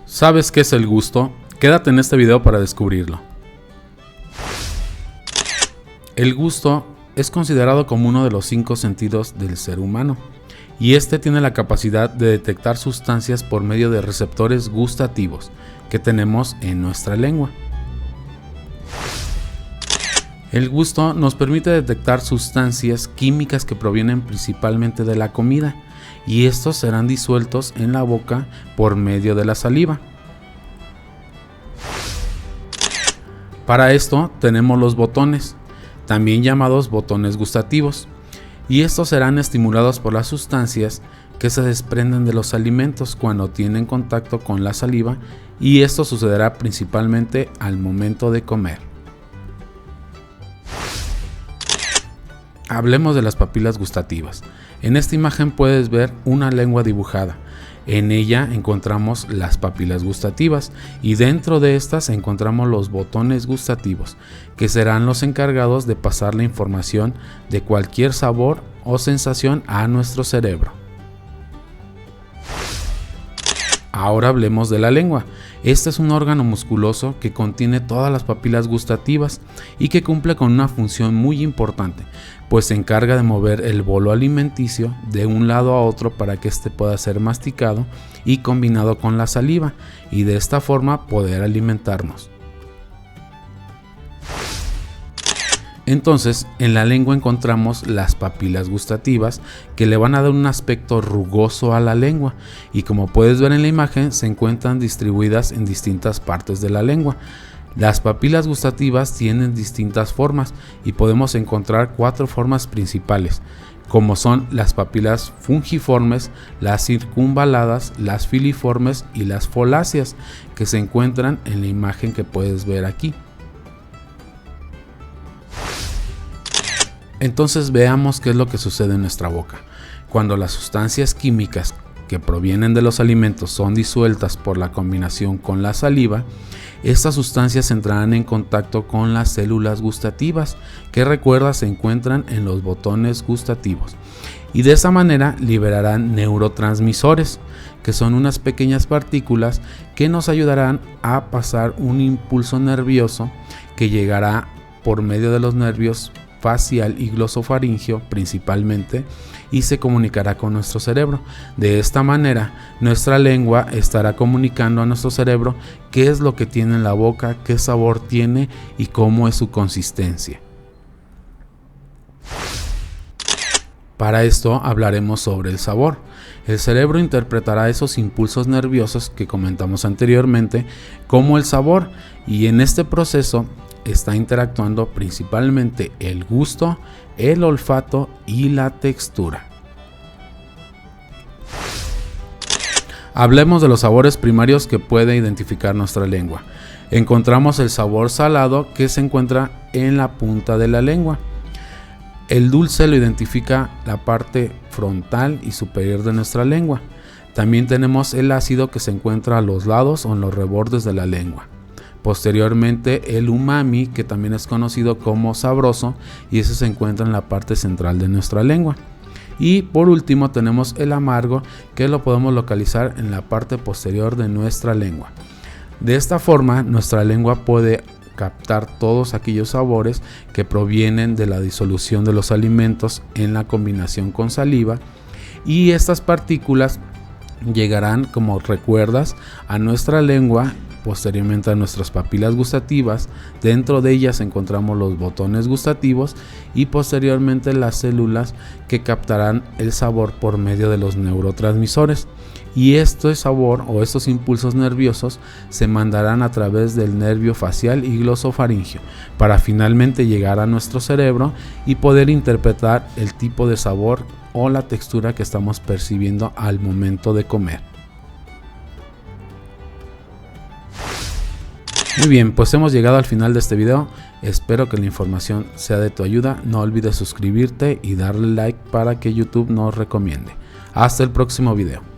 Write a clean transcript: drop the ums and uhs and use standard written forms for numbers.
¿Sabes qué es el gusto? Quédate en este video para descubrirlo. El gusto es considerado como uno de los 5 sentidos del ser humano, y este tiene la capacidad de detectar sustancias por medio de receptores gustativos que tenemos en nuestra lengua. El gusto nos permite detectar sustancias químicas que provienen principalmente de la comida, y estos serán disueltos en la boca por medio de la saliva. Para esto tenemos los botones, también llamados botones gustativos, y estos serán estimulados por las sustancias que se desprenden de los alimentos cuando tienen contacto con la saliva, y esto sucederá principalmente al momento de comer. Hablemos de las papilas gustativas. En esta imagen puedes ver una lengua dibujada. En ella encontramos las papilas gustativas, y dentro de estas encontramos los botones gustativos, que serán los encargados de pasar la información de cualquier sabor o sensación a nuestro cerebro. Ahora hablemos de la lengua. Este es un órgano musculoso que contiene todas las papilas gustativas y que cumple con una función muy importante, pues se encarga de mover el bolo alimenticio de un lado a otro para que éste pueda ser masticado y combinado con la saliva, y de esta forma poder alimentarnos. Entonces, en la lengua encontramos las papilas gustativas, que le van a dar un aspecto rugoso a la lengua, y como puedes ver en la imagen, se encuentran distribuidas en distintas partes de la lengua. Las papilas gustativas tienen distintas formas, y podemos encontrar 4 formas principales, como son las papilas fungiformes, las circunvaladas, las filiformes y las foláceas, que se encuentran en la imagen que puedes ver aquí. Entonces veamos qué es lo que sucede en nuestra boca. Cuando las sustancias químicas que provienen de los alimentos son disueltas por la combinación con la saliva, estas sustancias entrarán en contacto con las células gustativas, que recuerda se encuentran en los botones gustativos, y de esa manera liberarán neurotransmisores, que son unas pequeñas partículas que nos ayudarán a pasar un impulso nervioso que llegará por medio de los nervios facial y glosofaringio principalmente, y se comunicará con nuestro cerebro. De esta manera, nuestra lengua estará comunicando a nuestro cerebro qué es lo que tiene en la boca, qué sabor tiene y cómo es su consistencia. Para esto hablaremos sobre el sabor. El cerebro interpretará esos impulsos nerviosos que comentamos anteriormente como el sabor, y en este proceso está interactuando principalmente el gusto, el olfato y la textura. Hablemos de los sabores primarios que puede identificar nuestra lengua. Encontramos el sabor salado, que se encuentra en la punta de la lengua. El dulce lo identifica la parte frontal y superior de nuestra lengua. También tenemos el ácido, que se encuentra a los lados o en los rebordes de la lengua. Posteriormente el umami, que también es conocido como sabroso, y ese se encuentra en la parte central de nuestra lengua. Y por último tenemos el amargo, que lo podemos localizar en la parte posterior de nuestra lengua. De esta forma nuestra lengua puede captar todos aquellos sabores que provienen de la disolución de los alimentos en la combinación con saliva, y estas partículas llegarán, como recuerdas, a nuestra lengua, posteriormente a nuestras papilas gustativas. Dentro de ellas encontramos los botones gustativos y posteriormente las células que captarán el sabor por medio de los neurotransmisores, y este sabor o estos impulsos nerviosos se mandarán a través del nervio facial y glosofaringio para finalmente llegar a nuestro cerebro y poder interpretar el tipo de sabor o la textura que estamos percibiendo al momento de comer. Muy bien, pues hemos llegado al final de este video. Espero que la información sea de tu ayuda. No olvides suscribirte y darle like para que YouTube nos recomiende. Hasta el próximo video.